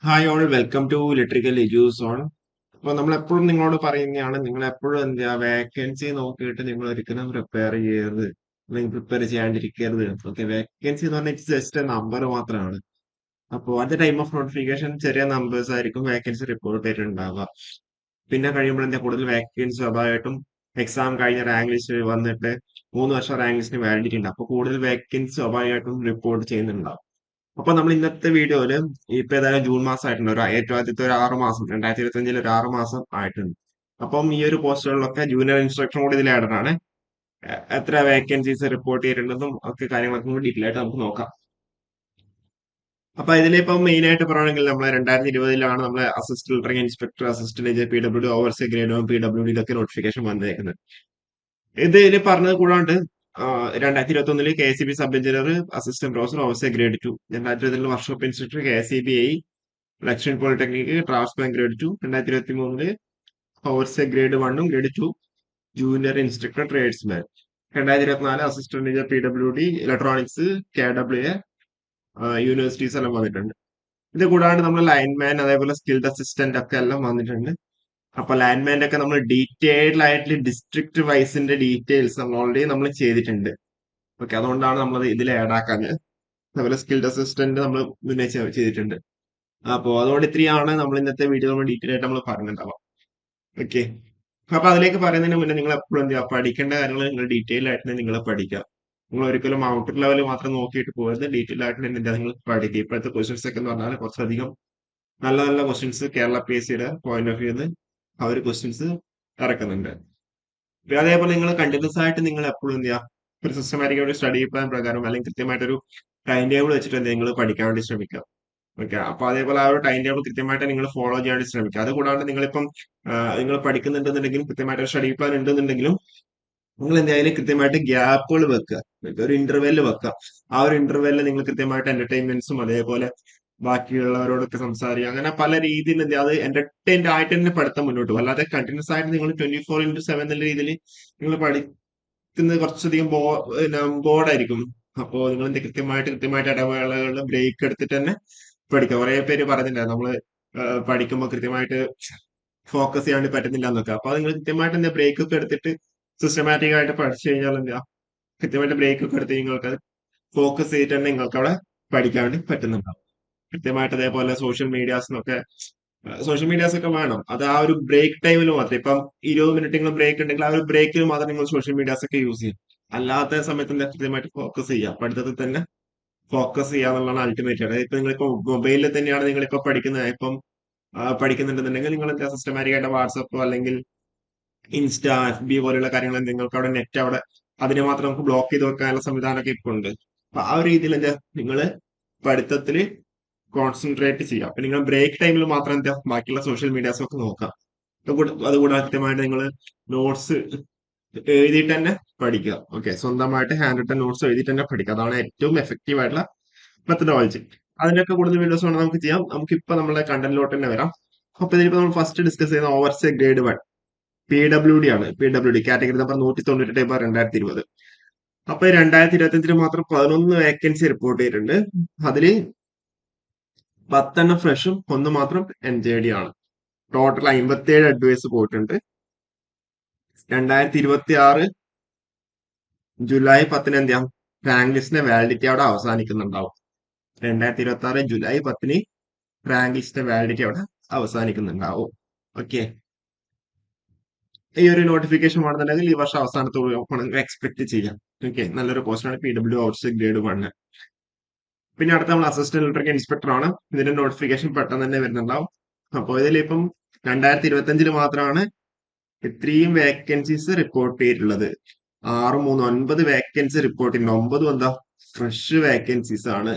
Hi all welcome to electrical eduzone. അപ്പോൾ നമ്മൾ എപ്പോഴും നിങ്ങളോട് പറയുന്നതാണ്, നിങ്ങൾ എപ്പോഴും എന്താ വേക്കൻസി നോക്കിയിട്ട് നിങ്ങൾ ഒരിക്കലും പ്രിപ്പയർ ചെയ്യരുത്, അല്ലെങ്കിൽ പ്രിപ്പയർ ചെയ്യാണ്ടിരിക്കരുത്. ഓക്കെ, വേക്കൻസി എന്ന് പറഞ്ഞാൽ ജസ്റ്റ് നമ്പർ മാത്രമാണ്. അപ്പോൾ at the time of notification ചെറിയ നമ്പേഴ്സ് ആയിരിക്കും വേക്കൻസി റിപ്പോർട്ട് ചെയ്തിട്ടുണ്ടാവുക. പിന്നെ കഴിയുമ്പോൾ എന്താ കൂടുതൽ വേക്കൻസി സ്വാഭാവികമായിട്ടും എക്സാം കഴിഞ്ഞ റാങ്ക് ലിസ്റ്റ് വന്നിട്ട് 3 വർഷം റാങ്ക് ലിസ്റ്റിന് വാലിഡിറ്റി ഉണ്ട്. അപ്പോൾ കൂടുതൽ വേക്കൻസി സ്വാഭാവികമായിട്ടും റിപ്പോർട്ട് ചെയ്യുന്നുണ്ടാവും. അപ്പൊ നമ്മൾ ഇന്നത്തെ വീഡിയോയില് ഇപ്പൊ ഏതായാലും ജൂൺ മാസം ആയിട്ടുണ്ട്, ഏറ്റവും ആദ്യത്തെ ഒരു 6 മാസം 2025 ഒരു 6 മാസം ആയിട്ടുണ്ട്. അപ്പം ഈ ഒരു പോസ്റ്റുകളിലൊക്കെ ജൂനിയർ ഇൻസ്ട്രക്ടർ കൂടി ഇതിൽ ആഡഡ് ആണ്. എത്ര വേക്കൻസീസ് റിപ്പോർട്ട് ചെയ്തിട്ടുണ്ടെന്നും ഒക്കെ കാര്യങ്ങളൊക്കെ കൂടി ഡീറ്റെയിൽ ആയിട്ട് നമുക്ക് നോക്കാം. അപ്പൊ ഇതിലിപ്പം മെയിൻ ആയിട്ട് പറയുകയാണെങ്കിൽ നമ്മൾ 2020 നമ്മളെ assistant electrical inspector, assistant PWD, overseer grade 1 PWD ഇതൊക്കെ നോട്ടിഫിക്കേഷൻ വന്നേക്കുന്നത്. ഇതിൽ പറഞ്ഞത് കൂടാണ്ട് 2021 KCB sub engineer, assistant professor, overseer grade 2. 2021 workshop instructor KCB ലക്ഷ്മി polytechnic draftsman grade 2. 2023 overseer grade 1ഉം grade 2 junior instructor tradesman. 2024 assistant engineer PWD electronics KWA universities എല്ലാം വന്നിട്ടുണ്ട്. ഇത് കൂടാണ്ട് നമ്മൾ ലൈൻമാൻ അതേപോലെ സ്കിൽഡ് അസിസ്റ്റന്റ് ഒക്കെ എല്ലാം വന്നിട്ടുണ്ട്. അപ്പൊ ലാൻഡ്മാൻ്റെ ഒക്കെ നമ്മൾ ഡീറ്റെയിൽഡ് ആയിട്ട് ഡിസ്ട്രിക്ട് വൈസിന്റെ ഡീറ്റെയിൽസ് നമ്മൾ ഓൾറെഡി നമ്മൾ ചെയ്തിട്ടുണ്ട്. ഓക്കെ, അതുകൊണ്ടാണ് നമ്മൾ ഇതിൽ ആഡ് ആക്കാഞ്ഞത്. അതുപോലെ സ്കിൽഡ് അസിസ്റ്റന്റ് നമ്മൾ മുന്നേ ചെയ്തിട്ടുണ്ട്. അപ്പോൾ അതുകൊണ്ട് ഇത്രയാണ് നമ്മൾ ഇന്നത്തെ വീഡിയോ നമ്മൾ ഡീറ്റെയിൽ ആയിട്ട് നമ്മൾ പറഞ്ഞിട്ടുണ്ടാവാം. ഓക്കെ, അപ്പൊ അതിലേക്ക് പറയുന്നതിന് മുന്നേ നിങ്ങൾ എപ്പോഴും എന്ത് ചെയ്യുക, പഠിക്കേണ്ട കാര്യങ്ങൾ നിങ്ങൾ ഡീറ്റെയിൽ ആയിട്ട് നിങ്ങൾ പഠിക്കുക. നിങ്ങൾ ഒരിക്കലും ഔട്ടർ ലെവൽ മാത്രം നോക്കിയിട്ട് പോകരുത്, ഡീറ്റെയിൽ ആയിട്ട് എന്താ നിങ്ങൾ പഠിക്കുക. ഇപ്പോഴത്തെ ക്വസ്റ്റ്യൻസ് ഒക്കെ എന്ന് പറഞ്ഞാൽ കുറച്ചധികം നല്ല നല്ല ക്വസ്റ്റ്യൻസ് കേരള PSCയുടെ പോയിന്റ് ഓഫ് വ്യൂന്ന് അവർ ക്വസ്റ്റ്യൻസ് ഇറക്കുന്നുണ്ട്. പിന്നെ അതേപോലെ നിങ്ങൾ കണ്ടിന്യൂസ് ആയിട്ട് നിങ്ങൾ എപ്പോഴും എന്ത് ചെയ്യുക, ഒരു സിസ്റ്റമാറ്റിക് ആയിട്ട് സ്റ്റഡി പ്ലാൻ പ്രകാരം അല്ലെങ്കിൽ കൃത്യമായിട്ടൊരു ടൈം ടേബിൾ വെച്ചിട്ട് നിങ്ങൾ പഠിക്കാൻ വേണ്ടി ശ്രമിക്കുക. ഓക്കെ, അപ്പൊ അതേപോലെ ആ ഒരു ടൈം ടേബിൾ കൃത്യമായിട്ട് നിങ്ങൾ ഫോളോ ചെയ്യാൻ വേണ്ടി ശ്രമിക്കുക. അതുകൂടാണ്ട് നിങ്ങളിപ്പം നിങ്ങൾ പഠിക്കുന്നുണ്ടെന്നുണ്ടെങ്കിലും കൃത്യമായിട്ട് ഒരു സ്റ്റഡി പ്ലാൻ ഉണ്ടെന്നുണ്ടെങ്കിലും നിങ്ങൾ എന്തായാലും കൃത്യമായിട്ട് ഗ്യാപ്പുകൾ വെക്കുക, ഒരു ഇന്റർവെല്ല് വെക്കുക. ആ ഒരു ഇന്റർവെല്ലിൽ നിങ്ങൾ കൃത്യമായിട്ട് എന്റർടൈൻമെന്റ്സും അതേപോലെ ബാക്കിയുള്ളവരോടൊക്കെ സംസാരിക്കുക. അങ്ങനെ പല രീതിയിൽ എന്ത് ചെയ്യുക, അത് എന്റർടൈൻഡ് ആയിട്ട് തന്നെ പഠിത്തം മുന്നോട്ട് പോകും. അല്ലാതെ കണ്ടിന്യൂസ് ആയിട്ട് നിങ്ങൾ 24/7 എന്നുള്ള രീതിയിൽ നിങ്ങൾ പഠിക്കുന്നത് കുറച്ചധികം ബോർഡായിരിക്കും. അപ്പോൾ നിങ്ങൾ എന്ത് കൃത്യമായിട്ട് ഇടവേളകളിൽ ബ്രേക്ക് എടുത്തിട്ട് തന്നെ പഠിക്കുക. കുറെ പേര് പറഞ്ഞിട്ടുണ്ടായിരുന്നു നമ്മള് പഠിക്കുമ്പോൾ കൃത്യമായിട്ട് ഫോക്കസ് ചെയ്യാണ്ട് പറ്റുന്നില്ല എന്നൊക്കെ. അപ്പൊ അത് നിങ്ങൾ കൃത്യമായിട്ട് എന്താ ബ്രേക്ക് ഒക്കെ എടുത്തിട്ട് സിസ്റ്റമാറ്റിക് ആയിട്ട് പഠിച്ചു കഴിഞ്ഞാൽ എന്താ, കൃത്യമായിട്ട് ബ്രേക്ക് ഒക്കെ എടുത്ത് നിങ്ങൾക്ക് ഫോക്കസ് ചെയ്തിട്ട് തന്നെ നിങ്ങൾക്ക് അവിടെ പഠിക്കാൻ വേണ്ടി പറ്റുന്നുണ്ടാവും. കൃത്യമായിട്ട് അതേപോലെ സോഷ്യൽ മീഡിയാസ് ഒക്കെ വേണം. അത് ആ ഒരു ബ്രേക്ക് ടൈമിൽ മാത്രം. ഇപ്പം 20 മിനിറ്റ് ബ്രേക്ക് ഉണ്ടെങ്കിൽ ആ ഒരു ബ്രേക്കിൽ മാത്രം നിങ്ങൾ സോഷ്യൽ മീഡിയാസ് ഒക്കെ യൂസ് ചെയ്യും. അല്ലാത്ത സമയത്ത് എന്താ കൃത്യമായിട്ട് ഫോക്കസ് ചെയ്യുക, പഠിത്തത്തിൽ തന്നെ ഫോക്കസ് ചെയ്യുക എന്നുള്ളതാണ് അൾട്ടിമേറ്റ്. അതായത് ഇപ്പൊ നിങ്ങളിപ്പോ മൊബൈലിൽ തന്നെയാണ് നിങ്ങളിപ്പോ പഠിക്കുന്നത്, ഇപ്പം പഠിക്കുന്നുണ്ടെന്നുണ്ടെങ്കിൽ നിങ്ങൾ എന്താ സിസ്റ്റമാറ്റിക് ആയിട്ട് വാട്സപ്പോ അല്ലെങ്കിൽ ഇൻസ്റ്റ, FB പോലെയുള്ള കാര്യങ്ങൾ നിങ്ങൾക്ക് അവിടെ നെറ്റ് അവിടെ അതിനെ മാത്രം നമുക്ക് ബ്ലോക്ക് ചെയ്ത് വെക്കാനുള്ള സംവിധാനമൊക്കെ ഇപ്പൊ ഉണ്ട്. അപ്പൊ ആ ഒരു രീതിയിൽ എന്താ നിങ്ങൾ പഠിത്തത്തിൽ കോൺസെൻട്രേറ്റ് ചെയ്യുക. അപ്പൊ നിങ്ങൾ ബ്രേക്ക് ടൈമിൽ മാത്രം എന്താ ബാക്കിയുള്ള സോഷ്യൽ മീഡിയാസ് ഒക്കെ നോക്കാം. അതുകൂടാതെ കൃത്യമായിട്ട് നിങ്ങൾ നോട്ട്സ് എഴുതിയിട്ട് തന്നെ പഠിക്കുക. ഓക്കെ, സ്വന്തമായിട്ട് ഹാൻഡ് റിട്ടൺ നോട്ട്സ് എഴുതിയിട്ട് തന്നെ പഠിക്കുക. അതാണ് ഏറ്റവും എഫക്റ്റീവ് ആയിട്ടുള്ള മെത്തഡോളജി. അതിനൊക്കെ കൂടുതൽ വീഡിയോസ് വേണം നമുക്ക് ചെയ്യാം. നമുക്കിപ്പോ നമ്മളെ കണ്ടന്റിലോട്ട് തന്നെ വരാം. അപ്പൊ ഇതിലിപ്പോ നമ്മൾ ഫസ്റ്റ് ഡിസ്കസ് ചെയ്യുന്ന ഓവർസി ഗ്രേഡ് 1 PWD ആണ്. PWD category number 198/2020. അപ്പൊ 2025 മാത്രം 11 വേക്കൻസി റിപ്പോർട്ട് ചെയ്തിട്ടുണ്ട്. അതില് 10 ഫ്രഷും 1 മാത്രം NJD ആണ്. ടോട്ടൽ 57 അഡ്വൈസ് പോയിട്ടുണ്ട്. 2026 ജൂലൈ 10 എന്ത് ചെയ്യാം, റാങ്ക് ലിസ്റ്റിന്റെ വാലിഡിറ്റി അവിടെ അവസാനിക്കുന്നുണ്ടാവും. 2026 ജൂലൈ 10 റാങ്ക് ലിസ്റ്റിന്റെ വാലിഡിറ്റി അവിടെ അവസാനിക്കുന്നുണ്ടാവും. ഓക്കെ, ഈ ഒരു നോട്ടിഫിക്കേഷൻ വേണമെന്നുണ്ടെങ്കിൽ ഈ വർഷം അവസാനത്തോട് എക്സ്പെക്ട് ചെയ്യാം. ഓക്കെ, നല്ലൊരു പോസ്റ്റാണ് PW ഓവർസി ഗ്രേഡ് 1. പിന്നെ അടുത്ത നമ്മൾ അസിസ്റ്റന്റ് ഇലക്ട്രിക്കൽ ഇൻസ്പെക്ടർ ആണ്. ഇതിന്റെ നോട്ടിഫിക്കേഷൻ പെട്ടെന്ന് തന്നെ വരുന്നുണ്ടാവും. അപ്പോൾ ഇതിലിപ്പം 2025 മാത്രമാണ് ഇത്രയും വേക്കൻസീസ് റിപ്പോർട്ട് ചെയ്തിട്ടുള്ളത്. 9 വേക്കൻസി റിപ്പോർട്ട് ചെയ്യുന്നുണ്ട്. 9 എന്താ ഫ്രഷ് വേക്കൻസീസ് ആണ്,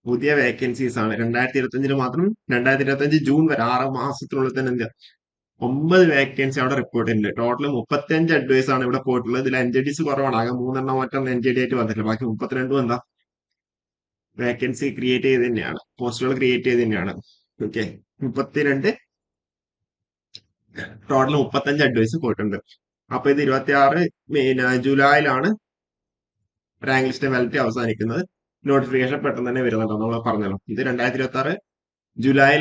പുതിയ വേക്കൻസീസ് ആണ്. 2025 മാത്രം 2025 ജൂൺ വരെ 6 മാസത്തിനുള്ളിൽ തന്നെ എന്താ 9 വേക്കൻസി അവിടെ റിപ്പോർട്ട് ചെയ്യുന്നുണ്ട്. ടോട്ടൽ 35 അഡ്വൈസ് ആണ് ഇവിടെ പോയിട്ടുള്ളത്. ഇതിൽ NJDs കുറവാണ്, ആകെ 3 മറ്റൊന്ന് NJD ആയിട്ട് വന്നിട്ടില്ല. ബാക്കി 32 എന്താ വേക്കൻസി ക്രിയേറ്റ് ചെയ്ത് തന്നെയാണ്, പോസ്റ്റുകൾ ക്രിയേറ്റ് ചെയ്ത് തന്നെയാണ്. ഓക്കെ, 32 ടോട്ടൽ 35 അഡ്വൈസ് പോയിട്ടുണ്ട്. അപ്പൊ ഇത് 26 ജൂലൈയിലാണ് റാങ്ക് ലിസ്റ്റ് വാലിഡിറ്റി അവസാനിക്കുന്നത്. നോട്ടിഫിക്കേഷൻ പെട്ടെന്ന് തന്നെ വരുന്നുണ്ടോ നമ്മൾ പറഞ്ഞല്ലോ. ഇത് 2026 ജൂലൈ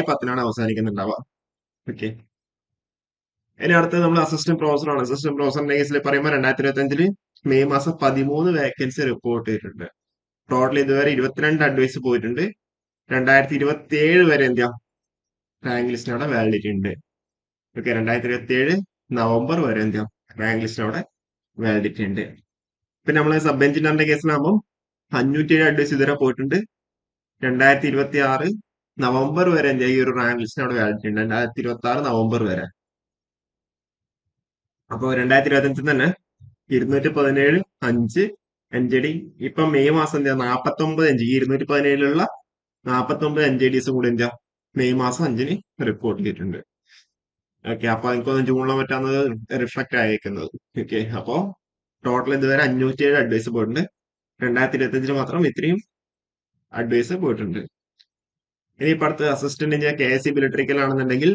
10-നാണ് അവസാനിക്കുന്നുണ്ടാവുക. ഓക്കെ. ഇനി അടുത്തത് നമ്മൾ അസിസ്റ്റന്റ് പ്രൊഫസറാണ്. അസിസ്റ്റന്റ് പ്രൊഫസറിന്റെ കേസിൽ പറയുമ്പോൾ 2025 മെയ് മാസം 13 വേക്കൻസി റിപ്പോർട്ട് ചെയ്തിട്ടുണ്ട്. ടോട്ടൽ ഇതുവരെ 22 അഡ്വൈസ് പോയിട്ടുണ്ട്. 2027 വരെ എന്ത് ചെയ്യാം, റാങ്ക് ലിസ്റ്റിന് അവിടെ വാലിഡിറ്റി ഉണ്ട്. ഓക്കെ. 2027 നവംബർ വരെ എന്ത് ചെയ്യാം, റാങ്ക് ലിസ്റ്റിന് അവിടെ വാലിഡിറ്റി ഉണ്ട്. പിന്നെ നമ്മള് സബ് എഞ്ചിനീയറിന്റെ കേസിലാകുമ്പോൾ 507 അഡ്വൈസ് ഇതുവരെ പോയിട്ടുണ്ട്. 2026 നവംബർ വരെ എന്ത് ചെയ്യാം, ഈ ഒരു റാങ്ക് ലിസ്റ്റിന് അവിടെ വാലിഡിറ്റി ഉണ്ട്. 2026 നവംബർ വരെ. അപ്പൊ 2025 തന്നെ 217 NJD. ഇപ്പൊ മെയ് മാസം എന്താ 49 NJ, 217 49 NJDs കൂടി എന്താ മെയ് മാസം 5 റിപ്പോർട്ട് ചെയ്തിട്ടുണ്ട്. ഓക്കെ. അപ്പൊ എനിക്കൊന്ന് ജൂണിലെ പറ്റാവുന്നത് റിഫ്ലക്ട് ആയേക്കുന്നത്. ഓക്കെ. അപ്പോ ടോട്ടൽ ഇതുവരെ 507 അഡ്വൈസ് പോയിട്ടുണ്ട്. 2025 മാത്രം ഇത്രയും അഡ്വൈസ് പോയിട്ടുണ്ട്. ഇനി ഇപ്പൊ അടുത്ത് അസിസ്റ്റന്റ് എഞ്ചിനീയർ KSEB ഇലക്ട്രിക്കൽ ആണെന്നുണ്ടെങ്കിൽ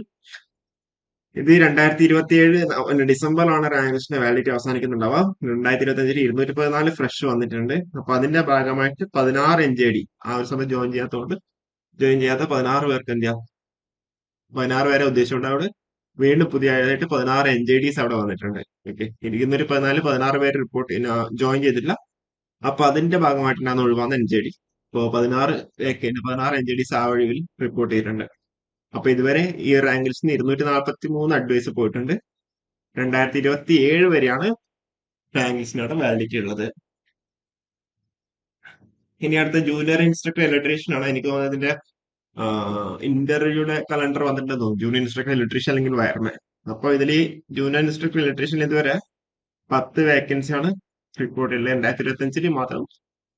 ഇത് 2027 ഡിസംബറിലാണ് റാങ്ക് ലിസ്റ്റിന്റെ വാലിഡിറ്റി അവസാനിക്കുന്നുണ്ടാവുക. 2025 214 ഫ്രഷ് വന്നിട്ടുണ്ട്. അപ്പൊ അതിന്റെ ഭാഗമായിട്ട് 16 NJD ആ ഒരു സമയത്ത് ജോയിൻ ചെയ്യാത്ത 16 പേർക്ക് എന്ത് ചെയ്യാം, 16 പേരെ ഉദ്ദേശിച്ചുകൊണ്ട് അവിടെ വീണ്ടും പുതിയതായിട്ട് 16 NJDs അവിടെ വന്നിട്ടുണ്ട്. ഓക്കെ. 214 പേര് ജോയിൻ ചെയ്തിട്ടില്ല. അപ്പൊ അതിന്റെ ഭാഗമായിട്ടാണ് ഒഴിവാകുന്ന NJD. ഇപ്പോ 16 NJDs ആ വഴിയിൽ റിപ്പോർട്ട് ചെയ്തിട്ടുണ്ട്. അപ്പൊ ഇതുവരെ ഈ റാങ്ക് ലിസ്റ്റിന് 243 അഡ്വൈസ് പോയിട്ടുണ്ട്. 2027 വരെയാണ് റാങ്ക് ലിസ്റ്റിനവിടെ വാലിഡിറ്റി ഉള്ളത്. ഇനി അടുത്ത ജൂനിയർ ഇൻസ്ട്രക്ടർ ഇലക്ട്രീഷ്യൻ ആണ്. എനിക്ക് തോന്നുന്നത് ഇതിന്റെ ഇന്റർവ്യൂയുടെ കലണ്ടർ വന്നിട്ടുണ്ടെന്ന് തോന്നുന്നു. ജൂനിയർ ഇൻസ്ട്രക്ടർ ഇലക്ട്രീഷ്യൻ അല്ലെങ്കിൽ വയർമാൻ. അപ്പൊ ഇതിൽ ജൂനിയർ ഇൻസ്ട്രക്ടർ ഇലക്ട്രീഷ്യൻ ഇതുവരെ 10 വേക്കൻസി ആണ് റിപ്പോർട്ട് ചെയ്തത്. 2025 മാത്രം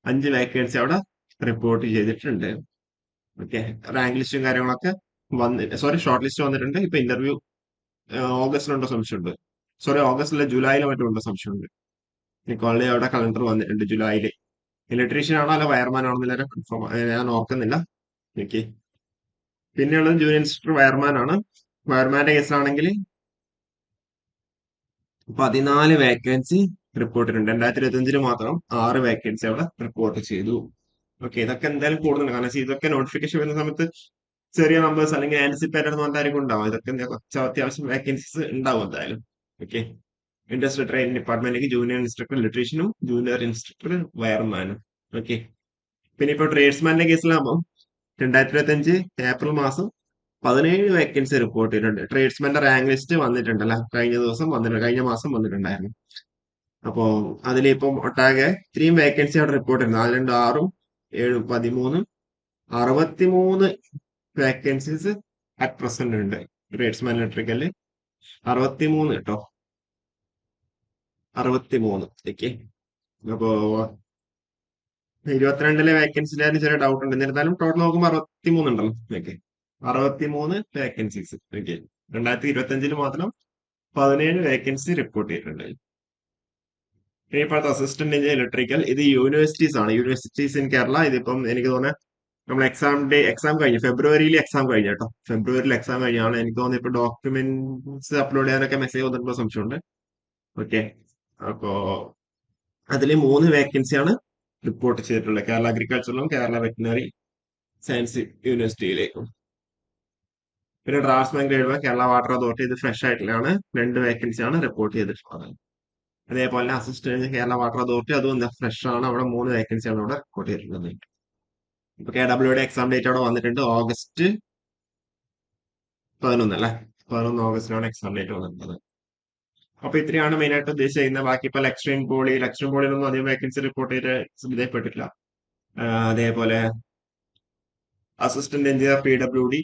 5 വേക്കൻസി അവിടെ റിപ്പോർട്ട് ചെയ്തിട്ടുണ്ട്. ഓക്കെ. റാങ്ക് ലിസ്റ്റും കാര്യങ്ങളൊക്കെ ഷോർട്ട് ലിസ്റ്റ് വന്നിട്ടുണ്ട്. ഇപ്പൊ ഇന്റർവ്യൂ ഓഗസ്റ്റിലുണ്ടോ സംശയമുണ്ട്. ഓഗസ്റ്റിലെ ജൂലൈയിലോ മറ്റോ ഉണ്ടോ സംശയമുണ്ട്. എനിക്ക് ഓൾറെഡി അവിടെ കലണ്ടർ വന്നിട്ടുണ്ട് ജൂലൈയില്. ഇലക്ട്രീഷ്യൻ ആണോ അല്ല വയർമാൻ ആണോ എന്നല്ല കൺഫേം, ഞാൻ ഓർക്കുന്നില്ല. ഓക്കെ. പിന്നെയുള്ളത് ജൂനിയർ ഇൻസ്ട്രക്ടർ വയർമാൻ ആണ്. വയർമാന്റെ കേസിലാണെങ്കിൽ 14 വേക്കൻസി റിപ്പോർട്ട് ചെയ്തിട്ടുണ്ട്. 2025 മാത്രം 6 വേക്കൻസി അവിടെ റിപ്പോർട്ട് ചെയ്തു. ഓക്കെ. ഇതൊക്കെ എന്തായാലും കൂടുതലുണ്ട്. കാരണം ഇതൊക്കെ നോട്ടിഫിക്കേഷൻ വരുന്ന സമയത്ത് ചെറിയ നമ്പേഴ്സ് അല്ലെങ്കിൽ ആൻസിപ്പേറ്റഡ് എന്ന് പറഞ്ഞായിരിക്കും ഉണ്ടാവും. ഇതൊക്കെ അത്യാവശ്യം വേക്കൻസീസ് ഉണ്ടാവും എന്തായാലും. ഓക്കെ. ഇൻഡസ്ട്രിയൽ ട്രെയിനിങ് ഡിപ്പാർട്ട്മെന്റിലേക്ക് ജൂനിയർ ഇൻസ്ട്രക്ടർ ഇലക്ട്രീഷ്യനും ജൂനിയർ ഇൻസ്ട്രക്ടർ വയർമാനും. ഓക്കെ. പിന്നെ ഇപ്പൊ ട്രേഡ്സ്മാന്റെ കേസിലാകുമ്പോൾ 2025 ഏപ്രിൽ മാസം 17 വേക്കൻസി റിപ്പോർട്ട് ചെയ്തിട്ടുണ്ട്. ട്രേഡ്സ്മാന്റെ റാങ്ക് ലിസ്റ്റ് വന്നിട്ടുണ്ടല്ലോ, കഴിഞ്ഞ മാസം വന്നിട്ടുണ്ടായിരുന്നു. അപ്പോ അതിലിപ്പം ഒട്ടാകെ ഇത്രയും വേക്കൻസി അവിടെ റിപ്പോർട്ട് ചെയ്യുന്നത് 4 2 6 7 13 63 വേക്കൻസീസ് അറ്റ് പ്രസന്റ് ഉണ്ട് ട്രേഡ്സ്മാൻ ഇലക്ട്രിക്കല്. 63 കേട്ടോ, 63. ഓക്കെ. അപ്പോ 22 വേക്കൻസിലായിരുന്നു ചെറിയ ഡൗട്ട് ഉണ്ട്. എന്നിരുന്നാലും ടോട്ടൽ നോക്കുമ്പോൾ 63 ഉണ്ടല്ലോ. ഓക്കെ. 63 വേക്കൻസീസ്. ഓക്കെ. 2025 മാത്രം 17 വേക്കൻസി റിപ്പോർട്ട് ചെയ്തിട്ടുണ്ട്. ഇപ്പോഴത്തെ അസിസ്റ്റന്റ് എഞ്ചിനീയർ ഇലക്ട്രിക്കൽ ഇത് യൂണിവേഴ്സിറ്റീസ് ആണ്. Universities in Kerala. ഇതിപ്പം എനിക്ക് തോന്നുന്നത് നമ്മൾ എക്സാം കഴിഞ്ഞു, ഫെബ്രുവരിയിൽ എക്സാം കഴിഞ്ഞു കേട്ടോ. ഫെബ്രുവരിയിൽ എക്സാം കഴിഞ്ഞാണ് എനിക്ക് തോന്നുന്നത്. ഇപ്പൊ ഡോക്യുമെന്റ്സ് അപ്ലോഡ് ചെയ്യാനൊക്കെ മെസ്സേജ് വന്നിട്ടുള്ള സംശയമുണ്ട്. ഓക്കെ. അപ്പോ അതിൽ 3 വേക്കൻസിയാണ് റിപ്പോർട്ട് ചെയ്തിട്ടുള്ളത്. കേരള അഗ്രികൾച്ചറിലും കേരള വെറ്റിനറി സയൻസ് യൂണിവേഴ്സിറ്റിയിലേക്കും. പിന്നെ draftsman grade 1 Kerala water authority, ഇത് ഫ്രഷ് ആയിട്ടുള്ളതാണ്. 2 വേക്കൻസിയാണ് റിപ്പോർട്ട് ചെയ്തിട്ടുള്ളത്. അതേപോലെ അസിസ്റ്റന്റ് കേരള വാട്ടർ അതോറിറ്റി, അതും എന്താ ഫ്രഷ് ആണ്. അവിടെ 3 വേക്കൻസിയാണ് അവിടെ റിപ്പോർട്ട് ചെയ്തിട്ടുള്ളത്. ഇപ്പൊ KWയുടെ എക്സാം ഡേറ്റ് അവിടെ വന്നിട്ടുണ്ട്. ഓഗസ്റ്റ് 11 അല്ലെ, 11 ഓഗസ്റ്റിനാണ് എക്സാം ഡേറ്റ് വന്നിട്ടുള്ളത്. അപ്പൊ ഇത്രയാണ് മെയിൻ ആയിട്ട് ഉദ്ദേശിക്കുന്നത്. ബാക്കി ഇപ്പൊ ലക്ഷ്യം പോളിയിലൊന്നും അധികം വേക്കൻസി റിപ്പോർട്ട് ചെയ്തിട്ടില്ല. അതേപോലെ assistant engineer PWD,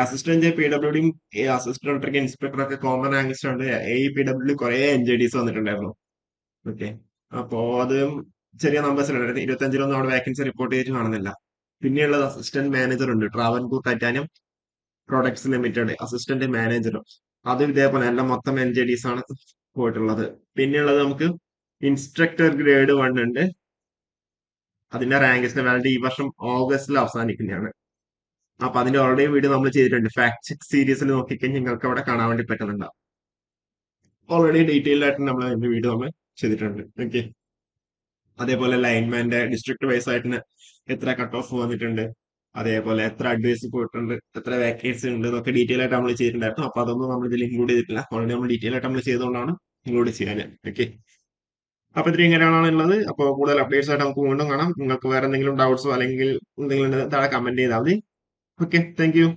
assistant engineer PWDയും അസിസ്റ്റന്റ് ഇലക്ട്രിക്കൽ ഇൻസ്പെക്ടർ ഒക്കെ കോമൺ റാങ്ക്സ് ഉണ്ട്. PWD കുറെ NJDs വന്നിട്ടുണ്ടായിരുന്നു. ഓക്കെ. അപ്പോ അത് ചെറിയ നമ്പേഴ്സിലാണ്. 2025 അവിടെ വേക്കൻസി റിപ്പോർട്ട് ചെയ്തിട്ട് കാണുന്നില്ല. പിന്നെയുള്ളത് അസിസ്റ്റന്റ് മാനേജർ ഉണ്ട്, Travancore titanium products limited assistant manager. അത് ഇതേപോലെ എല്ലാം മൊത്തം NJDs ആണ് പോയിട്ടുള്ളത്. പിന്നെയുള്ളത് നമുക്ക് ഇൻസ്ട്രക്ടർ ഗ്രേഡ് 1 ഉണ്ട്. അതിന്റെ റാങ്ക് ലിസ്റ്റ് വാലിഡിറ്റി ഈ വർഷം ഓഗസ്റ്റിൽ അവസാനിക്കുന്നതാണ്. അപ്പൊ അതിന്റെ ഓൾറെഡി വീഡിയോ നമ്മൾ ചെയ്തിട്ടുണ്ട്. ഫാക്ട് ചെക്ക് സീരീസിൽ നോക്കിക്കഴിഞ്ഞാൽ നിങ്ങൾക്ക് അവിടെ കാണാൻ വേണ്ടി പറ്റുന്നുണ്ടാവും. ഓൾറെഡി ഡീറ്റെയിൽഡ് ആയിട്ട് നമ്മൾ അതിന്റെ വീഡിയോ നമ്മൾ ചെയ്തിട്ടുണ്ട്. ഓക്കെ. അതേപോലെ ലൈൻമാന്റെ ഡിസ്ട്രിക്ട് വൈസ് ആയിട്ട് എത്ര കട്ട് ഓഫ് വന്നിട്ടുണ്ട്, അതേപോലെ എത്ര അഡ്വൈസ് പോയിട്ടുണ്ട്, എത്ര വേക്കൻസി ഉണ്ട് എന്നൊക്കെ ഡീറ്റെയിൽ ആയിട്ട് നമ്മൾ ചെയ്തിട്ടുണ്ടായിരുന്നു. അപ്പൊ അതൊന്നും നമ്മൾ ഇതിൽ ഇൻക്ലൂഡ് ചെയ്തിട്ടില്ല. ഓൾറെഡി നമ്മൾ ഡീറ്റെയിൽ ആയിട്ട് നമ്മൾ ചെയ്തുകൊണ്ടാണ് ഇൻക്ലൂഡ് ചെയ്യാൻ. ഓക്കെ, അപ്പൊ ഇത്രയും കാര്യങ്ങളാണ് ഉള്ളത്. അപ്പോൾ കൂടുതൽ അപ്ഡേറ്റ്സ് ആയിട്ട് നമുക്ക് വീണ്ടും കാണാം. നിങ്ങൾക്ക് വേറെ എന്തെങ്കിലും ഡൗട്ട്സോ അല്ലെങ്കിൽ എന്തെങ്കിലും ഉണ്ടെങ്കിൽ താഴെ കമന്റ് ചെയ്താൽ മതി. Okay, thank you.